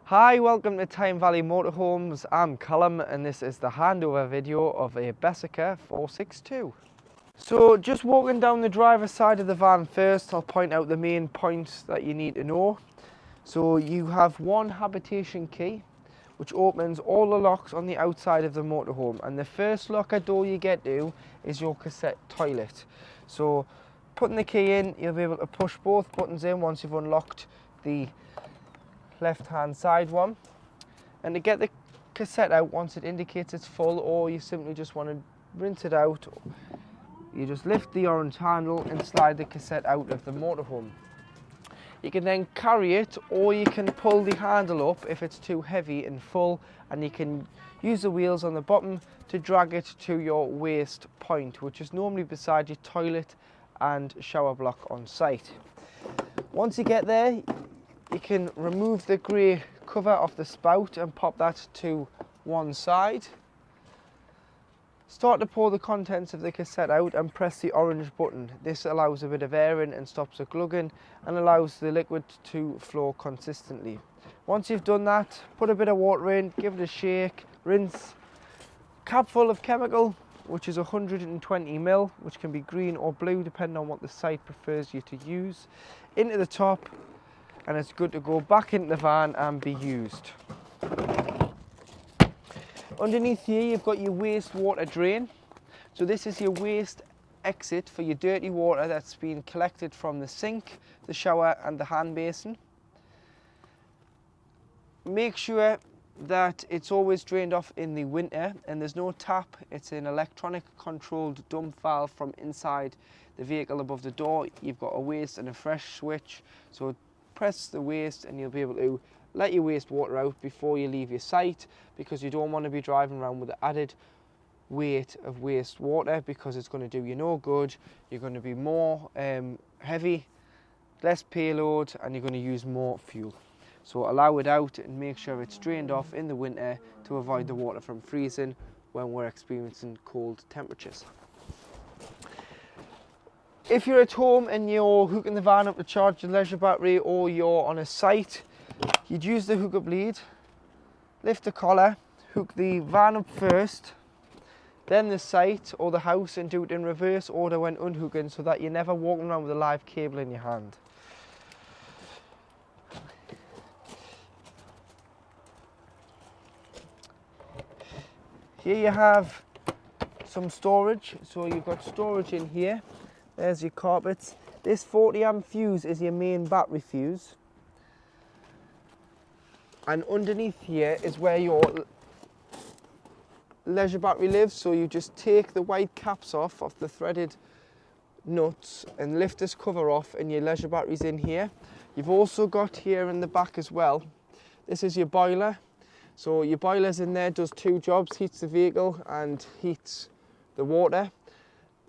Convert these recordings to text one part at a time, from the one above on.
Hi, welcome to Tyne Valley Motorhomes. I'm Callum and this is the handover video of a Bessacarr 462. So just walking down the driver's side of the van first, I'll point out the main points that you need to know. So you have one habitation key which opens all the locks on the outside of the motorhome, and the first locker door you get to is your cassette toilet. So putting the key in, you'll be able to push both buttons in once you've unlocked the left hand side one, and to get the cassette out once it indicates it's full, or you simply just want to rinse it out, you just lift the orange handle and slide the cassette out of the motorhome. You can then carry it, or you can pull the handle up if it's too heavy and full, and you can use the wheels on the bottom to drag it to your waste point, which is normally beside your toilet and shower block on site. Once you get there, you can remove the grey cover off the spout and pop that to one side. Start to pour the contents of the cassette out and press the orange button. This allows a bit of air in and stops it glugging and allows the liquid to flow consistently. Once you've done that, put a bit of water in, give it a shake, rinse. Cap full of chemical, which is 120 ml, which can be green or blue depending on what the site prefers you to use, into the top, and it's good to go back into the van and be used. Underneath here you've got your wastewater drain. So this is your waste exit for your dirty water that's been collected from the sink, the shower and the hand basin. Make sure that it's always drained off in the winter, and there's no tap. It's an electronic controlled dump valve from inside the vehicle above the door. You've got a waste and a fresh switch, so press the waste and you'll be able to let your waste water out before you leave your site, because you don't want to be driving around with the added weight of waste water, because it's going to do you no good. You're going to be more heavy, less payload, and you're going to use more fuel. So allow it out and make sure it's drained off in the winter to avoid the water from freezing when we're experiencing cold temperatures. If you're at home and you're hooking the van up to charge the leisure battery, or you're on a site, you'd use the hookup lead, lift the collar, hook the van up first, then the site or the house, and do it in reverse order when unhooking, so that you're never walking around with a live cable in your hand. Here you have some storage. So you've got storage in here. There's your carpets. This 40 amp fuse is your main battery fuse. And underneath here is where your leisure battery lives. So you just take the white caps off of the threaded nuts and lift this cover off, and your leisure battery's in here. You've also got here in the back as well, this is your boiler. So your boiler's in there, does two jobs, heats the vehicle and heats the water.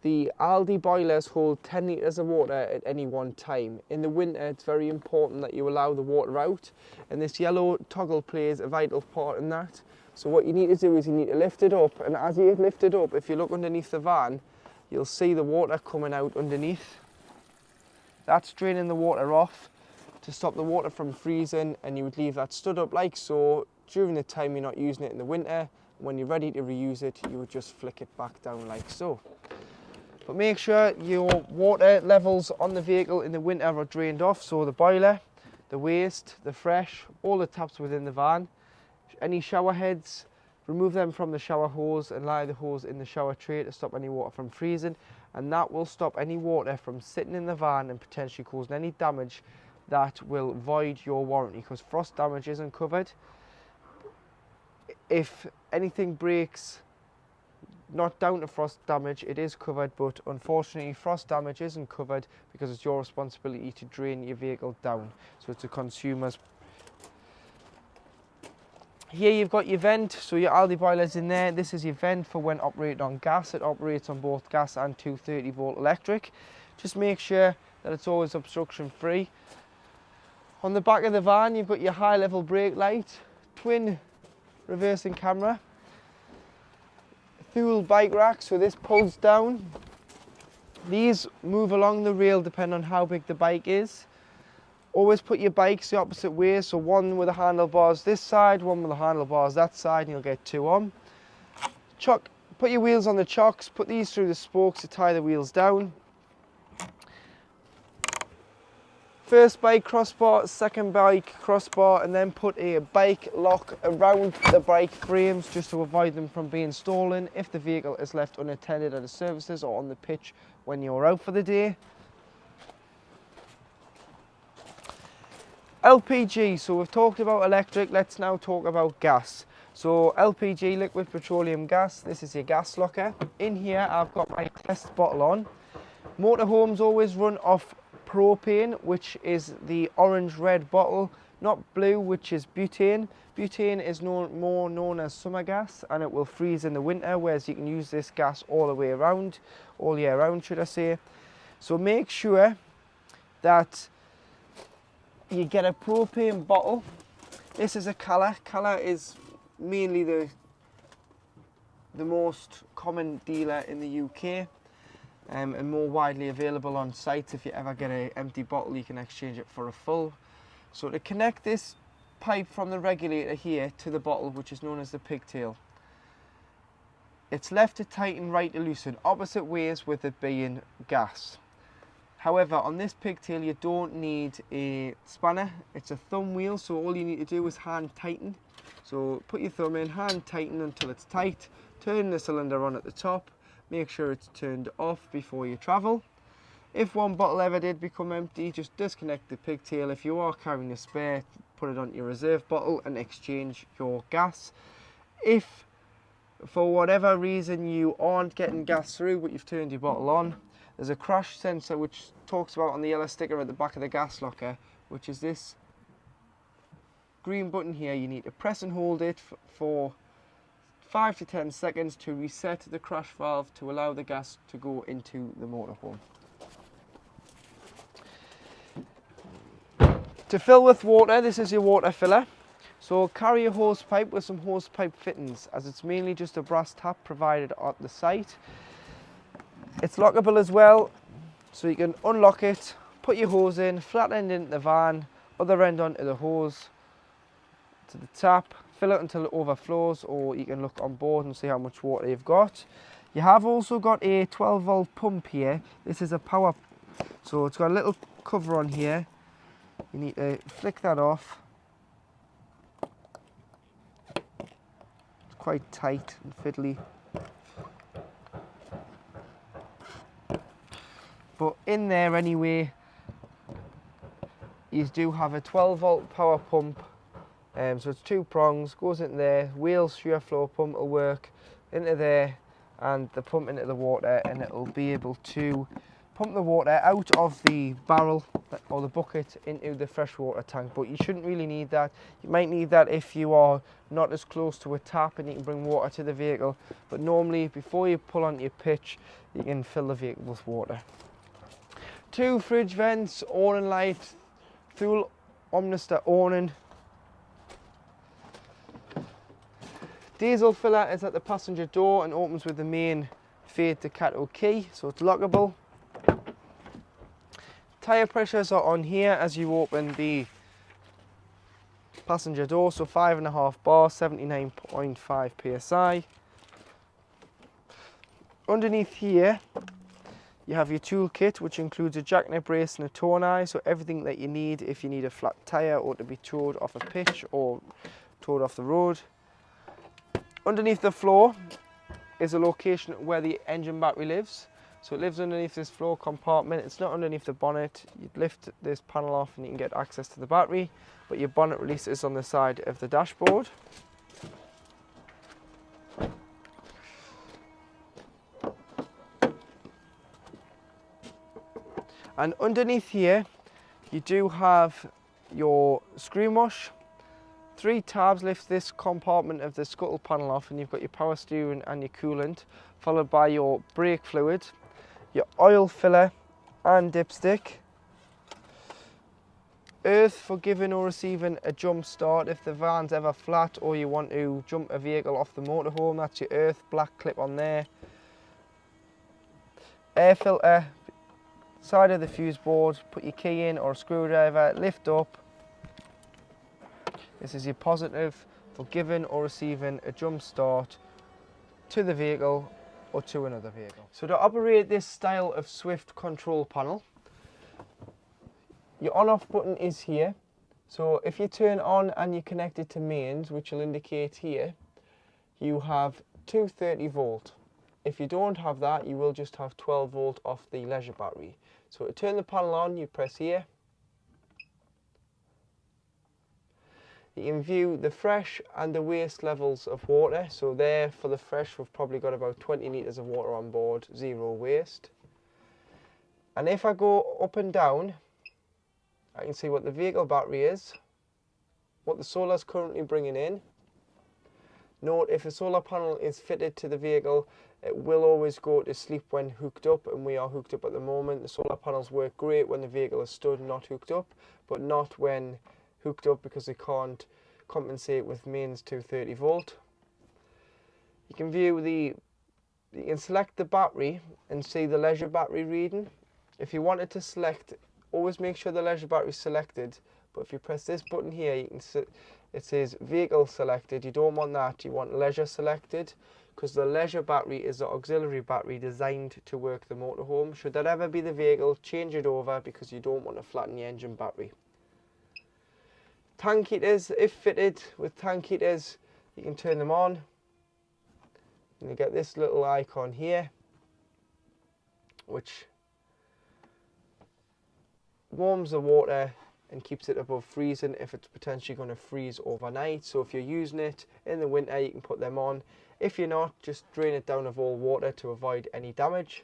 The Aldi boilers hold 10 litres of water at any one time. In the winter, it's very important that you allow the water out, and this yellow toggle plays a vital part in that. So what you need to do is you need to lift it up, and as you lift it up, if you look underneath the van, you'll see the water coming out underneath. That's draining the water off to stop the water from freezing, and you would leave that stood up like so during the time you're not using it in the winter. When you're ready to reuse it, you would just flick it back down like so. But make sure your water levels on the vehicle in the winter are drained off, so the boiler, the waste, the fresh, all the taps within the van. Any shower heads, remove them from the shower hose and lie the hose in the shower tray to stop any water from freezing, and that will stop any water from sitting in the van and potentially causing any damage that will void your warranty, because frost damage isn't covered. If anything breaks not down to frost damage, it is covered, but unfortunately frost damage isn't covered because it's your responsibility to drain your vehicle down. So it's a consumer's. Here you've got your vent, so your Aldi boiler's in there. This is your vent for when operating on gas. It operates on both gas and 230 volt electric. Just make sure that it's always obstruction free. On the back of the van you've got your high level brake light, twin reversing camera, fuel bike rack, so this pulls down. These move along the rail depending on how big the bike is. Always put your bikes the opposite way, so one with the handlebars this side, one with the handlebars that side, and you'll get two on. Put your wheels on the chocks, put these through the spokes to tie the wheels down. First bike crossbar, second bike crossbar, and then put a bike lock around the bike frames just to avoid them from being stolen if the vehicle is left unattended at the services or on the pitch when you're out for the day. LPG, so we've talked about electric, let's now talk about gas. So LPG, liquid petroleum gas, this is your gas locker. In here I've got my test bottle on. Motorhomes always run off propane, which is the orange-red bottle, not blue, which is butane. Butane is more known as summer gas, and it will freeze in the winter, whereas you can use this gas all the way around, all year round, should I say. So make sure that you get a propane bottle. This is a Colour. Colour is mainly the most common dealer in the UK. And more widely available on site. If you ever get an empty bottle, you can exchange it for a full. So to connect this pipe from the regulator here to the bottle, which is known as the pigtail, it's left to tighten, right to loosen, opposite ways with it being gas. However, on this pigtail you don't need a spanner, it's a thumb wheel, so all you need to do is hand tighten. So put your thumb in, hand tighten until it's tight, turn the cylinder on at the top. Make sure it's turned off before you travel. If one bottle ever did become empty, just disconnect the pigtail. If you are carrying a spare, put it on your reserve bottle and exchange your gas. If for whatever reason you aren't getting gas through but you've turned your bottle on, there's a crash sensor which talks about on the yellow sticker at the back of the gas locker, which is this green button here. You need to press and hold it for 5 to 10 seconds to reset the crash valve to allow the gas to go into the motorhome. To fill with water, this is your water filler. So carry a hose pipe with some hose pipe fittings, as it's mainly just a brass tap provided at the site. It's lockable as well, so you can unlock it, put your hose in, flat end into the van, other end onto the hose, to the tap, fill it until it overflows, or you can look on board and see how much water you've got. You have also got a 12 volt pump here. This is a power, so it's got a little cover on here. You need to flick that off. It's quite tight and fiddly. But in there anyway, you do have a 12 volt power pump. So it's two prongs, goes into there, wheels shear flow pump will work into there, and the pump into the water, and it will be able to pump the water out of the barrel or the bucket into the freshwater tank. But you shouldn't really need that. You might need that if you are not as close to a tap and you can bring water to the vehicle. But normally, before you pull onto your pitch, you can fill the vehicle with water. Two fridge vents, awning light, fuel Omnister awning. Diesel filler is at the passenger door and opens with the main Fiat Ducato key, so it's lockable. Tyre pressures are on here as you open the passenger door, so 5.5 bar, 79.5 psi. Underneath here you have your tool kit, which includes a jackknip brace and a towing eye, so everything that you need if you need a flat tyre or to be towed off a pitch or towed off the road. Underneath the floor is a location where the engine battery lives. So it lives underneath this floor compartment. It's not underneath the bonnet. You'd lift this panel off and you can get access to the battery, but your bonnet release is on the side of the dashboard. And underneath here, you do have your screen wash. 3 tabs lift this compartment of the scuttle panel off, and you've got your power steering and your coolant, followed by your brake fluid, your oil filler and dipstick. Earth for giving or receiving a jump start if the van's ever flat or you want to jump a vehicle off the motorhome, that's your earth, black clip on there. Air filter side of the fuse board, put your key in or a screwdriver, lift up. This is your positive for giving or receiving a jump start to the vehicle or to another vehicle. So to operate this style of Swift control panel, your on-off button is here. So if you turn on and you connect it to mains, which will indicate here, you have 230 volt. If you don't have that, you will just have 12 volt off the leisure battery. So to turn the panel on, you press here. You can view the fresh and the waste levels of water. So there for the fresh, we've probably got about 20 litres of water on board, 0 waste. And if I go up and down, I can see what the vehicle battery is, what the solar is currently bringing in. Note, if a solar panel is fitted to the vehicle, it will always go to sleep when hooked up, and we are hooked up at the moment. The solar panels work great when the vehicle is stood not hooked up, but not when hooked up because they can't compensate with mains 230 volt. You can view you can select the battery and see the leisure battery reading. If you wanted to select, always make sure the leisure battery is selected, but if you press this button here, you can see it says vehicle selected. You don't want that, you want leisure selected, because the leisure battery is the auxiliary battery designed to work the motorhome. Should that ever be the vehicle, change it over because you don't want to flatten the engine battery. Tank heaters, if fitted with tank heaters, you can turn them on and you get this little icon here which warms the water and keeps it above freezing if it's potentially going to freeze overnight. So if you're using it in the winter, you can put them on. If you're not, just drain it down of all water to avoid any damage.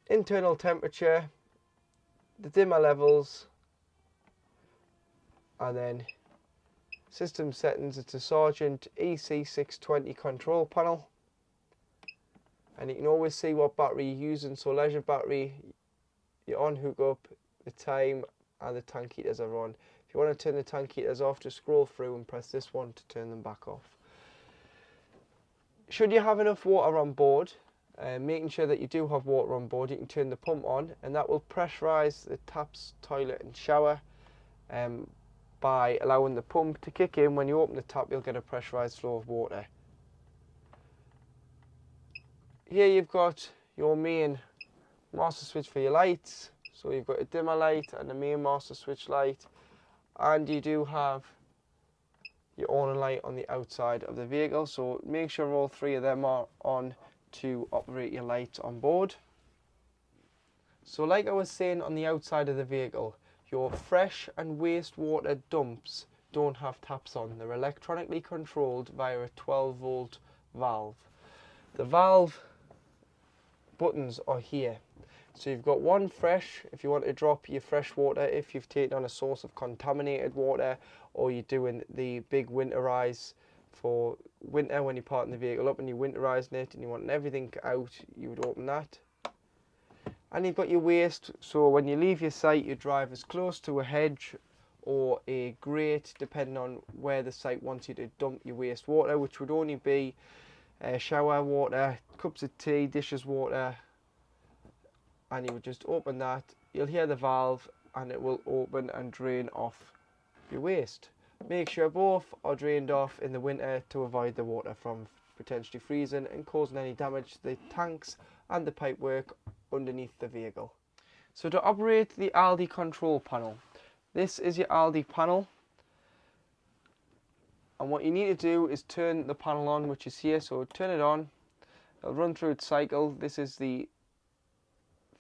Internal temperature, the dimmer levels, and then system settings. It's a Sargent EC620 control panel, and you can always see what battery you're using. So leisure battery, you're on hook up, the time, and the tank heaters are on. If you want to turn the tank heaters off, just scroll through and press this one to turn them back off. Should you have enough water on board, making sure that you do have water on board, you can turn the pump on, and that will pressurize the taps, toilet and shower by allowing the pump to kick in. When you open the tap, you'll get a pressurized flow of water. Here you've got your main master switch for your lights. So you've got a dimmer light and a main master switch light, and you do have your awning light on the outside of the vehicle. So make sure all three of them are on to operate your lights on board. So like I was saying, on the outside of the vehicle, your fresh and wastewater dumps don't have taps on. They're electronically controlled via a 12 volt valve. The valve buttons are here. So you've got one fresh, if you want to drop your fresh water, if you've taken on a source of contaminated water, or you're doing the big winterize for winter when you're parking the vehicle up and you're winterizing it and you want everything out, you would open that. And you've got your waste, so when you leave your site, you drive as close to a hedge or a grate, depending on where the site wants you to dump your waste water, which would only be shower water, cups of tea, dishes water, and you would just open that. You'll hear the valve and it will open and drain off your waste. Make sure both are drained off in the winter to avoid the water from potentially freezing and causing any damage to the tanks and the pipework underneath the vehicle. So to operate the Aldi control panel, this is your Aldi panel, and what you need to do is turn the panel on, which is here. So turn it on, it'll run through its cycle. This is the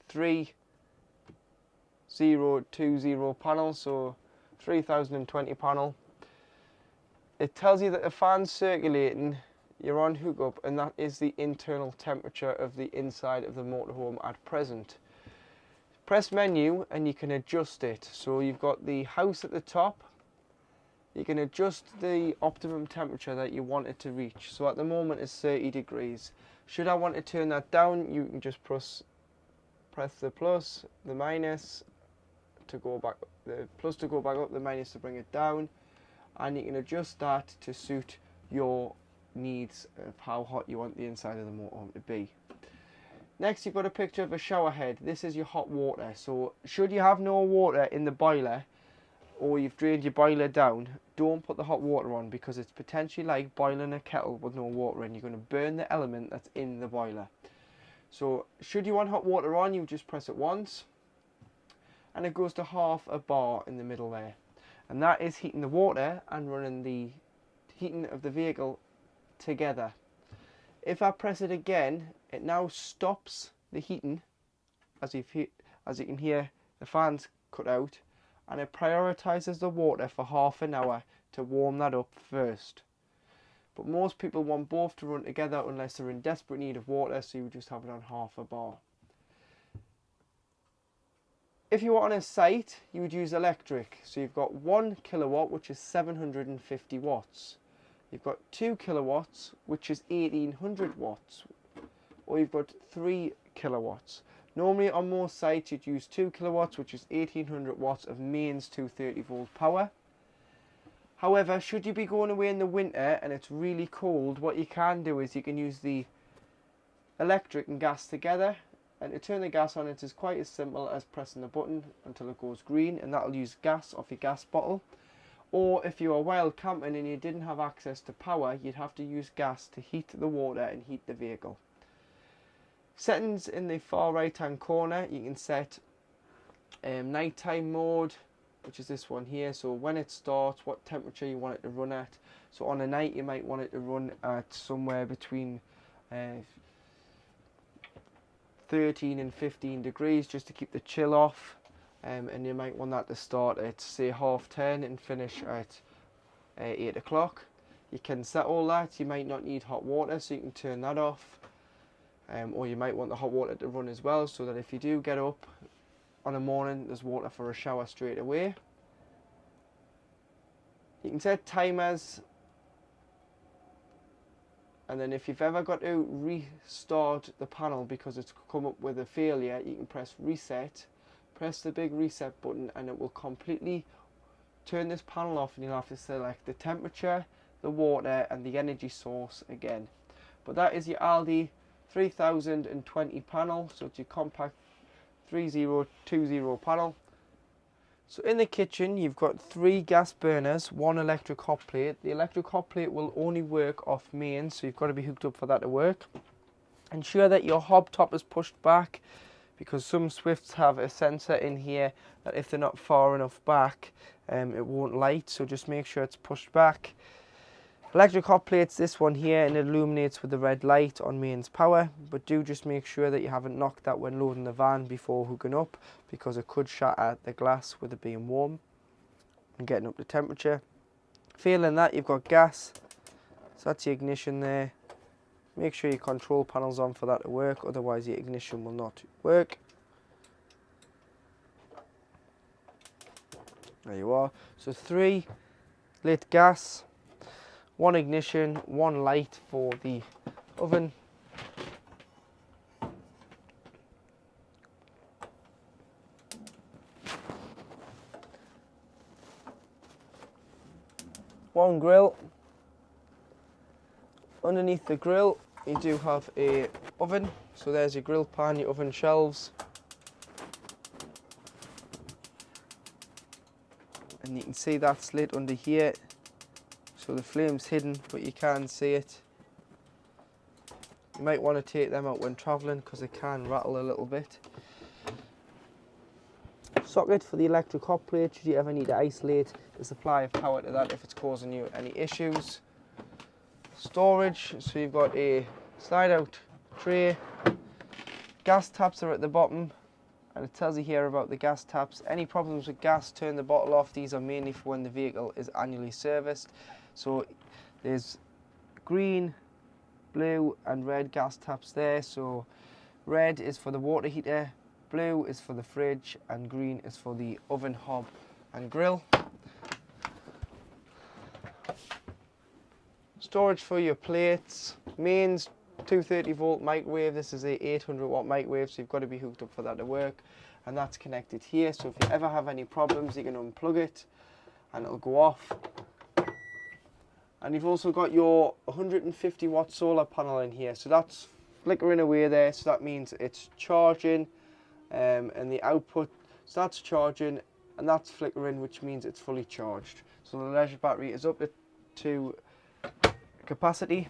3020 panel, so 3020 panel. It tells you that the fan's circulating, you're on hookup, and that is the internal temperature of the inside of the motorhome at present. Press menu and you can adjust it. So you've got the house at the top. You can adjust the optimum temperature that you want it to reach. So at the moment it's 30 degrees. Should I want to turn that down, you can just press the plus, the minus to go back, the plus to go back up, the minus to bring it down, and you can adjust that to suit your needs of how hot you want the inside of the motorhome to be. Next, you've got a picture of a shower head. This is your hot water. So should you have no water in the boiler, or you've drained your boiler down, don't put the hot water on, because it's potentially like boiling a kettle with no water in. You're going to burn the element that's in the boiler. So should you want hot water on, you just press it once, and it goes to half a bar in the middle there. And that is heating the water and running the heating of the vehicle together. If I press it again, it now stops the heating, as you can hear the fans cut out, and it prioritises the water for half an hour to warm that up first. But most people want both to run together unless they're in desperate need of water, so you would just have it on half a bar. If you were on a site, you would use electric. So you've got 1 kilowatt, which is 750 watts. You've got 2 kilowatts, which is 1800 watts. Or you've got 3 kilowatts. Normally on most sites you'd use 2 kilowatts, which is 1800 watts of mains 230 volt power. However, should you be going away in the winter and it's really cold, what you can do is you can use the electric and gas together. And to turn the gas on, it is quite as simple as pressing the button until it goes green, and that'll use gas off your gas bottle. Or if you were wild camping and you didn't have access to power, you'd have to use gas to heat the water and heat the vehicle. Settings in the far right hand corner, you can set nighttime mode, which is this one here. So when it starts, what temperature you want it to run at. So on a night you might want it to run at somewhere between 13 and 15 degrees, just to keep the chill off. And you might want that to start at say 10:30 and finish at 8 o'clock. You can set all that. You might not need hot water, so you can turn that off. Or you might want the hot water to run as well, so that if you do get up on a morning, there's water for a shower straight away. You can set timers, and then if you've ever got to restart the panel because it's come up with a failure, you can press reset, press the big reset button, and it will completely turn this panel off, and you'll have to select the temperature, the water and the energy source again. But that is your Aldi 3020 panel, so it's your compact 3020 panel. So in the kitchen you've got 3 gas burners, 1 electric hot plate. The electric hot plate will only work off mains, so you've got to be hooked up for that to work. Ensure that your hob top is pushed back, because some Swifts have a sensor in here that if they're not far enough back, it won't light, so just make sure it's pushed back. Electric hot plate's this one here, and it illuminates with the red light on mains power, but do just make sure that you haven't knocked that when loading the van before hooking up, because it could shatter the glass with it being warm and getting up to temperature. Failing that, you've got gas, so that's your ignition there. Make sure your control panel's on for that to work, otherwise your ignition will not work. There you are. So 3 lit gas, 1 ignition, 1 light for the oven. One grill. Underneath the grill you do have a oven, so there's your grill pan, your oven shelves, and you can see that slit under here, so the flame's hidden but you can see it. You might want to take them out when travelling because it can rattle a little bit. Socket for the electric hot plate, should you ever need to isolate the supply of power to that if it's causing you any issues. Storage, so you've got a slide out tray. Gas taps are at the bottom, and it tells you here about the gas taps. Any problems with gas, turn the bottle off. These are mainly for when the vehicle is annually serviced. So there's green, blue and red gas taps there. So red is for the water heater, blue is for the fridge, and green is for the oven, hob and grill. Storage for your plates. Mains 230 volt microwave. This is a 800 watt microwave, so you've got to be hooked up for that to work, and that's connected here, so if you ever have any problems you can unplug it and it'll go off. And you've also got your 150 watt solar panel in here, so that's flickering away there, so that means it's charging, and the output starts charging, and that's flickering, which means it's fully charged. So the leisure battery is up to capacity.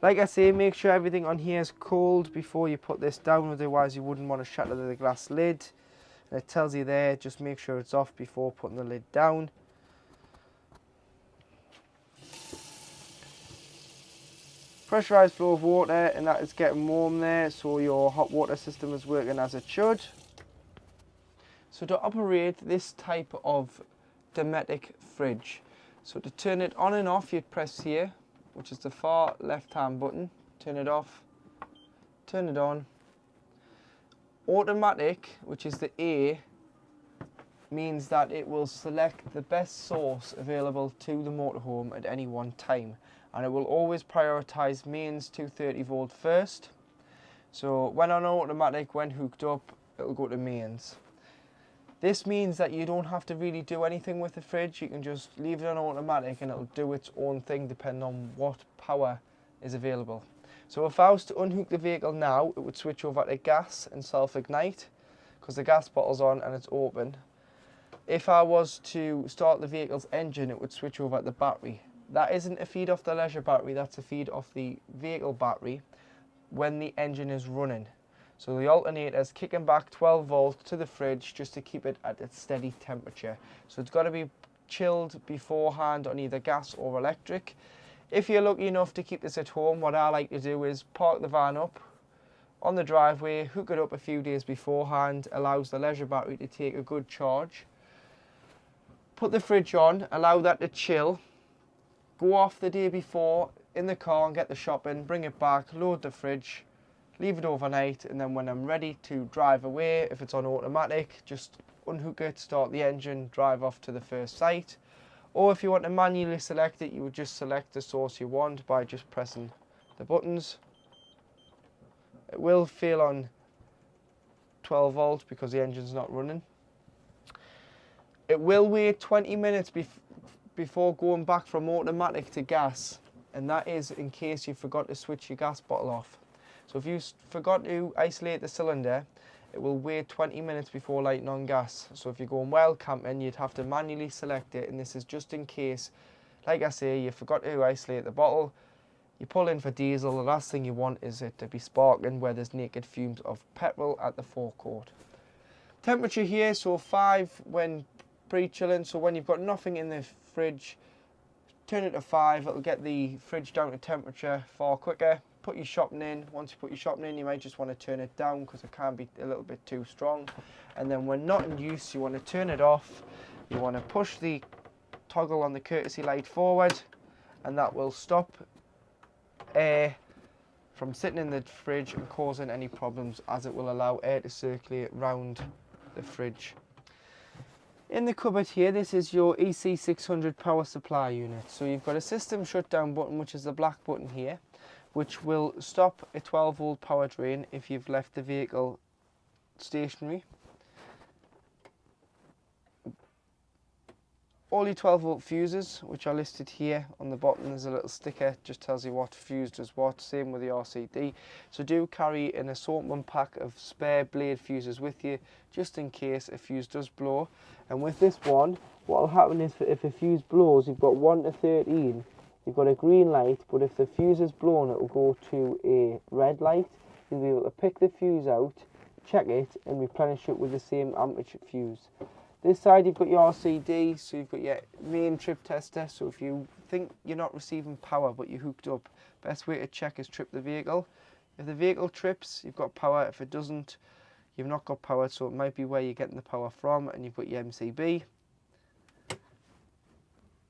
Like I say, make sure everything on here is cold before you put this down, otherwise you wouldn't want to shatter the glass lid. And it tells you there, just make sure it's off before putting the lid down. Pressurized flow of water, and that is getting warm there, so your hot water system is working as it should. So to operate this type of Dometic fridge, so to turn it on and off, you'd press here, which is the far left hand button. Turn it off, turn it on. Automatic, which is the A, means that it will select the best source available to the motorhome at any one time, and it will always prioritize mains 230 volt first. So when on automatic, when hooked up, it'll go to mains. This means that you don't have to really do anything with the fridge. You can just leave it on automatic and it'll do its own thing depending on what power is available. So if I was to unhook the vehicle now, it would switch over to gas and self-ignite because the gas bottle's on and it's open. If I was to start the vehicle's engine, it would switch over to the battery. That isn't a feed off the leisure battery, that's a feed off the vehicle battery when the engine is running. So the alternator is kicking back 12 volts to the fridge just to keep it at a steady temperature. So it's got to be chilled beforehand on either gas or electric. If you're lucky enough to keep this at home, what I like to do is park the van up on the driveway, hook it up a few days beforehand, allows the leisure battery to take a good charge. Put the fridge on, allow that to chill, go off the day before in the car and get the shopping, bring it back, load the fridge, leave it overnight, and then when I'm ready to drive away, if it's on automatic, just unhook it, start the engine, drive off to the first site. Or if you want to manually select it, you would just select the source you want by just pressing the buttons. It will fail on 12 volts because the engine's not running. It will wait 20 minutes before going back from automatic to gas, and that is in case you forgot to switch your gas bottle off. So if you forgot to isolate the cylinder, it will wait 20 minutes before lighting on gas. So if you're going wild camping, you'd have to manually select it, and this is just in case, like I say, you forgot to isolate the bottle, you pull in for diesel, the last thing you want is it to be sparking where there's naked fumes of petrol at the forecourt. Temperature here, so 5 when pre-chilling, so when you've got nothing in the fridge, turn it to 5, it'll get the fridge down to temperature far quicker. Put your shopping in. Once you put your shopping in, you might just want to turn it down because it can be a little bit too strong. And then when not in use, you want to turn it off. You want to push the toggle on the courtesy light forward, and that will stop air from sitting in the fridge and causing any problems, as it will allow air to circulate round the fridge. In the cupboard here, this is your EC600 power supply unit. So you've got a system shutdown button, which is the black button here, which will stop a 12 volt power drain if you've left the vehicle stationary. All your 12 volt fuses, which are listed here on the bottom, there's a little sticker, just tells you what fuse does what, same with the RCD. So do carry an assortment pack of spare blade fuses with you, just in case a fuse does blow. And with this one, what will happen is if a fuse blows, you've got 1 to 13, you've got a green light, but if the fuse is blown, it will go to a red light. You'll be able to pick the fuse out, check it, and replenish it with the same amperage fuse. This side you've got your RCD, so you've got your main trip tester, so if you think you're not receiving power but you're hooked up, best way to check is trip the vehicle. If the vehicle trips, you've got power. If it doesn't, you've not got power, so it might be where you're getting the power from, and you've got your MCB.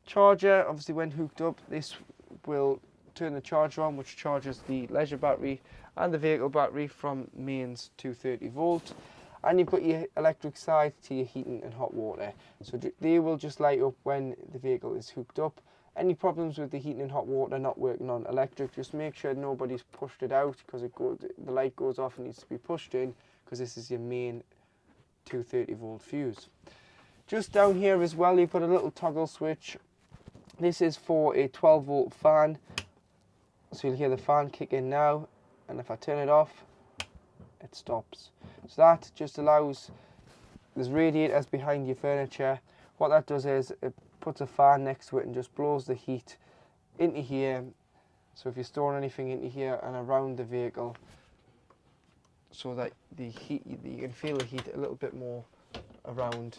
Charger, obviously when hooked up, this will turn the charger on, which charges the leisure battery and the vehicle battery from mains 230 volt. And you've got your electric side to your heating and hot water. So they will just light up when the vehicle is hooked up. Any problems with the heating and hot water not working on electric, just make sure nobody's pushed it out, because the light goes off and needs to be pushed in, because this is your main 230 volt fuse. Just down here as well, you've got a little toggle switch. This is for a 12 volt fan. So you'll hear the fan kick in now, and if I turn it off, it stops. So that just allows, there's radiators behind your furniture. What that does is it puts a fan next to it and just blows the heat into here. So if you're storing anything into here and around the vehicle, so that the heat, you can feel the heat a little bit more around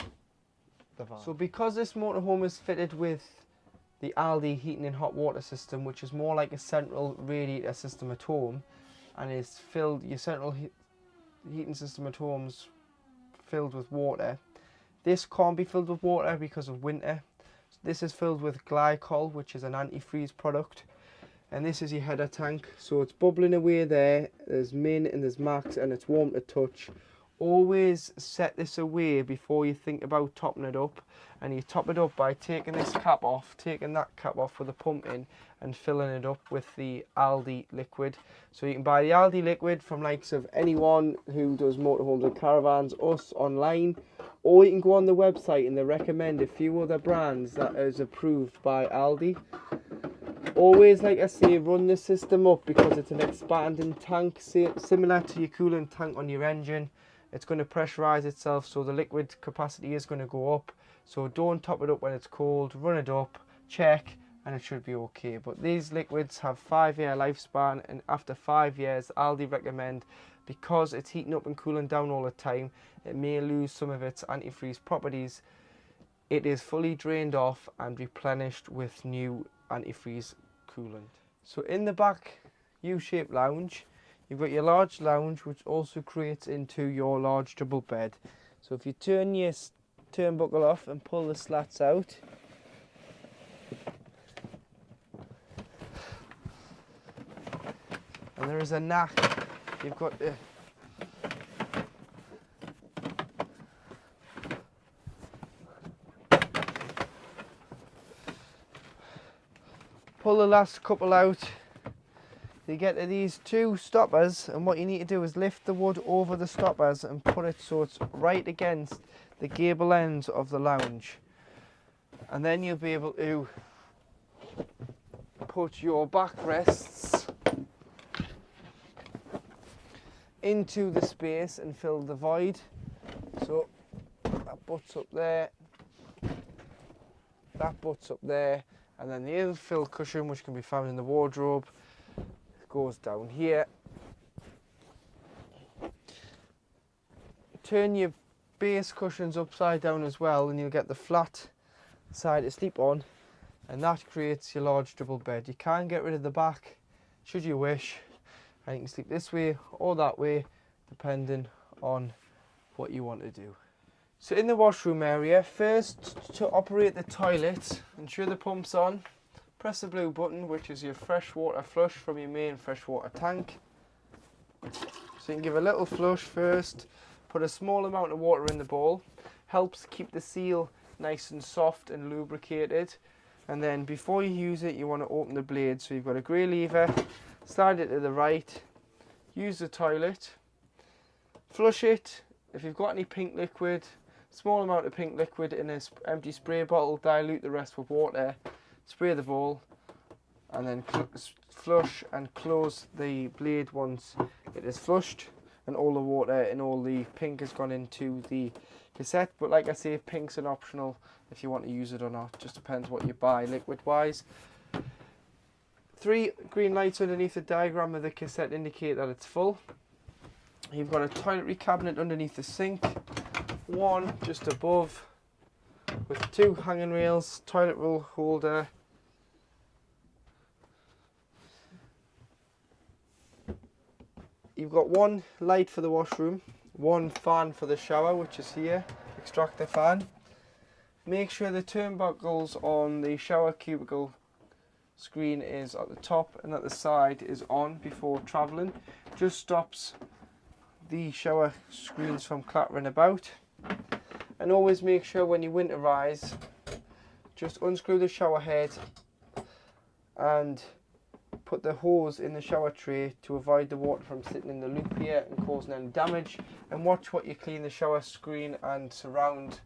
the van. So because this motorhome is fitted with the Aldi heating and hot water system, which is more like a central radiator system at home, and is filled, your central heating system at home's filled with water. This can't be filled with water because of winter. This is filled with glycol, which is an antifreeze product. And this is your header tank. So it's bubbling away there. There's min and there's max, and it's warm to touch. Always set this away before you think about topping it up. And you top it up by taking this cap off, taking that cap off with a pump in, and filling it up with the Aldi liquid. So you can buy the Aldi liquid from likes of anyone who does motorhomes and caravans, us online, or you can go on the website and they recommend a few other brands that is approved by Aldi. Always, like I say, run the system up because it's an expanding tank, similar to your coolant tank on your engine. It's going to pressurise itself, so the liquid capacity is going to go up. So don't top it up when it's cold, run it up, check, and it should be okay. But these liquids have 5-year lifespan, and after 5 years, Aldi recommend, because it's heating up and cooling down all the time, it may lose some of its antifreeze properties. It is fully drained off and replenished with new antifreeze coolant. So in the back U-shaped lounge, you've got your large lounge, which also creates into your large double bed. So if you turn your turnbuckle off and pull the slats out, and there is a knack, you've got the pull the last couple out, you get to these two stoppers, and what you need to do is lift the wood over the stoppers and put it so it's right against the gable ends of the lounge, and then you'll be able to put your backrests into the space and fill the void. So that butts up there, that butts up there, and then the other fill cushion, which can be found in the wardrobe, goes down here. Turn your base cushions upside down as well, and you'll get the flat side to sleep on, and that creates your large double bed. You can get rid of the back should you wish, and you can sleep this way or that way depending on what you want to do. So in the washroom area, first to operate the toilet, ensure the pump's on. Press the blue button, which is your fresh water flush from your main freshwater tank. So you can give a little flush first, put a small amount of water in the bowl, helps keep the seal nice and soft and lubricated. And then before you use it, you want to open the blade. So you've got a grey lever, slide it to the right, use the toilet, flush it. If you've got any pink liquid, small amount of pink liquid in an empty spray bottle, dilute the rest with water, spray the bowl, and then flush and close the blade once it is flushed and all the water and all the pink has gone into the cassette. But like I say, pink's an optional if you want to use it or not, just depends what you buy liquid wise. 3 green lights underneath the diagram of the cassette indicate that it's full. You've got a toiletry cabinet underneath the sink, one just above with 2 hanging rails, toilet roll holder, you've got 1 light for the washroom, 1 fan for the shower, which is here, extractor fan. Make sure the turnbuckles on the shower cubicle screen is at the top and at the side is on before travelling. Just stops the shower screens from clattering about. And always make sure when you winterize, just unscrew the shower head and put the hose in the shower tray to avoid the water from sitting in the loop here and causing any damage. And watch what you clean the shower screen and surround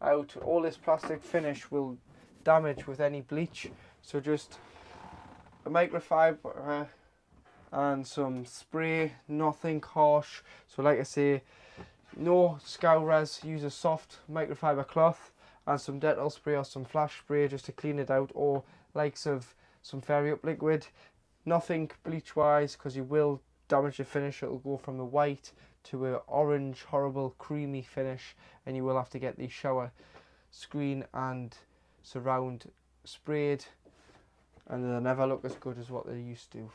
out. All this plastic finish will damage with any bleach, so just a microfiber and some spray, nothing harsh. So like I say, no scourers, use a soft microfiber cloth and some Dettol spray or some flash spray just to clean it out, or likes of some Fairy Up liquid. Nothing bleach wise, because you will damage the finish. It'll go from the white to an orange horrible creamy finish, and you will have to get the shower screen and surround sprayed, and they'll never look as good as what they used to.